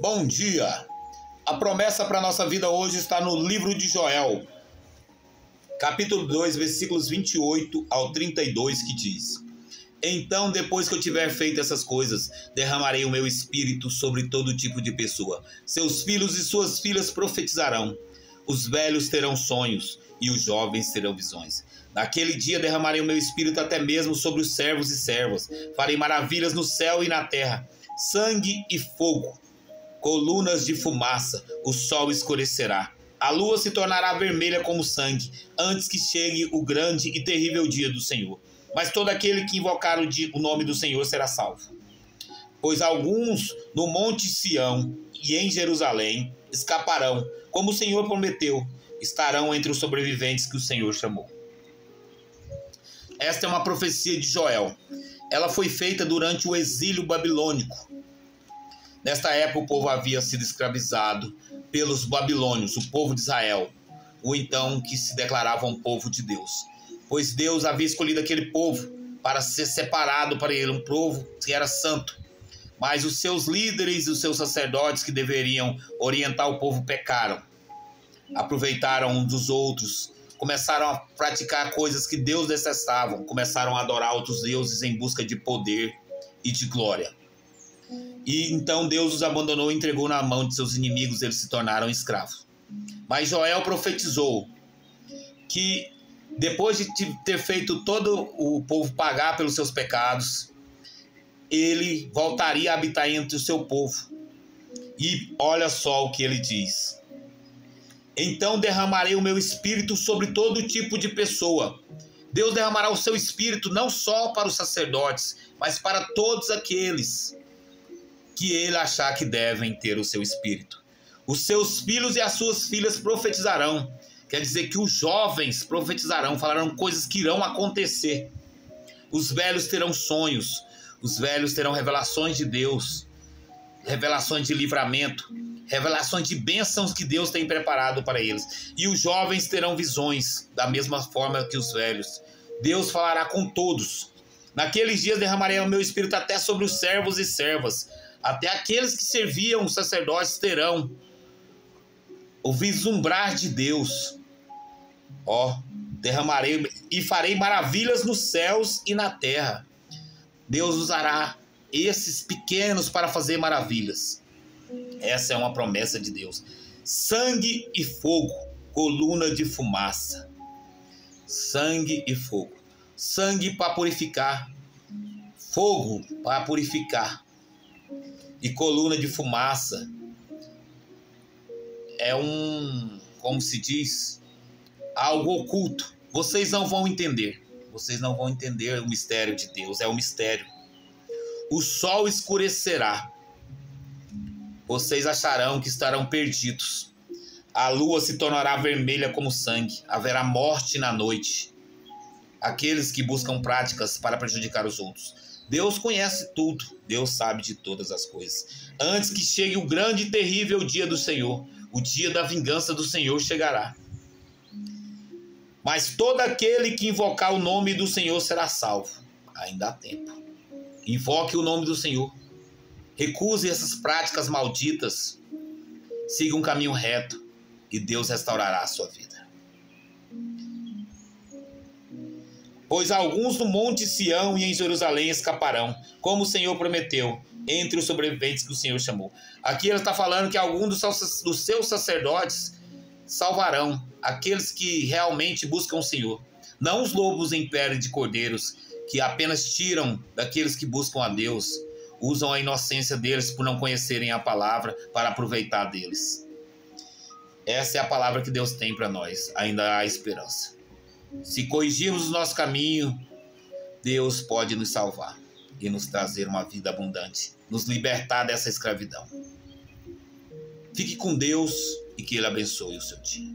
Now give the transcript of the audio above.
Bom dia! A promessa para a nossa vida hoje está no livro de Joel, capítulo 2, versículos 28 ao 32, que diz: Então, depois que eu tiver feito essas coisas, derramarei o meu espírito sobre todo tipo de pessoa. Seus filhos e suas filhas profetizarão, os velhos terão sonhos e os jovens terão visões. Naquele dia derramarei o meu espírito até mesmo sobre os servos e servas. Farei maravilhas no céu e na terra, sangue e fogo, colunas de fumaça, o sol escurecerá. A lua se tornará vermelha como sangue, antes que chegue o grande e terrível dia do Senhor. Mas todo aquele que invocar o nome do Senhor será salvo. Pois alguns no monte Sião e em Jerusalém escaparão, como o Senhor prometeu, estarão entre os sobreviventes que o Senhor chamou. Esta é uma profecia de Joel. Ela foi feita durante o exílio babilônico. Nesta época o povo havia sido escravizado pelos babilônios, o povo de Israel, ou então que se declarava um povo de Deus. Pois Deus havia escolhido aquele povo para ser separado para ele, um povo que era santo. Mas os seus líderes e os seus sacerdotes que deveriam orientar o povo pecaram. Aproveitaram uns dos outros, começaram a praticar coisas que Deus detestava, começaram a adorar outros deuses em busca de poder e de glória. E então Deus os abandonou e entregou na mão de seus inimigos, eles se tornaram escravos. Mas Joel profetizou que depois de ter feito todo o povo pagar pelos seus pecados, ele voltaria a habitar entre o seu povo. E olha só o que ele diz: Então derramarei o meu espírito sobre todo tipo de pessoa. Deus derramará o seu espírito não só para os sacerdotes, mas para todos aqueles que ele achar que devem ter o seu espírito. Os seus filhos e as suas filhas profetizarão. Quer dizer que os jovens profetizarão, falarão coisas que irão acontecer. Os velhos terão sonhos, os velhos terão revelações de Deus, revelações de livramento, revelações de bênçãos que Deus tem preparado para eles. E os jovens terão visões, da mesma forma que os velhos. Deus falará com todos. Naqueles dias derramarei o meu espírito até sobre os servos e servas. Até aqueles que serviam os sacerdotes terão o vislumbrar de Deus. Derramarei e farei maravilhas nos céus e na terra. Deus usará esses pequenos para fazer maravilhas. Essa é uma promessa de Deus. Sangue e fogo, coluna de fumaça. Sangue e fogo. Sangue para purificar, fogo para purificar, e coluna de fumaça é como se diz, algo oculto. Vocês não vão entender o mistério de Deus, é um mistério. O sol escurecerá, vocês acharão que estarão perdidos. A lua se tornará vermelha como sangue, haverá morte na noite. Aqueles que buscam práticas para prejudicar os outros. Deus conhece tudo, Deus sabe de todas as coisas. Antes que chegue o grande e terrível dia do Senhor, o dia da vingança do Senhor chegará. Mas todo aquele que invocar o nome do Senhor será salvo. Ainda há tempo. Invoque o nome do Senhor. Recuse essas práticas malditas. Siga um caminho reto e Deus restaurará a sua vida. Pois alguns no monte Sião e em Jerusalém escaparão, como o Senhor prometeu, entre os sobreviventes que o Senhor chamou. Aqui ele está falando que alguns dos seus sacerdotes salvarão aqueles que realmente buscam o Senhor. Não os lobos em pele de cordeiros, que apenas tiram daqueles que buscam a Deus, usam a inocência deles por não conhecerem a palavra para aproveitar deles. Essa é a palavra que Deus tem para nós. Ainda há esperança. Se corrigirmos o nosso caminho, Deus pode nos salvar e nos trazer uma vida abundante, nos libertar dessa escravidão. Fique com Deus e que Ele abençoe o seu dia.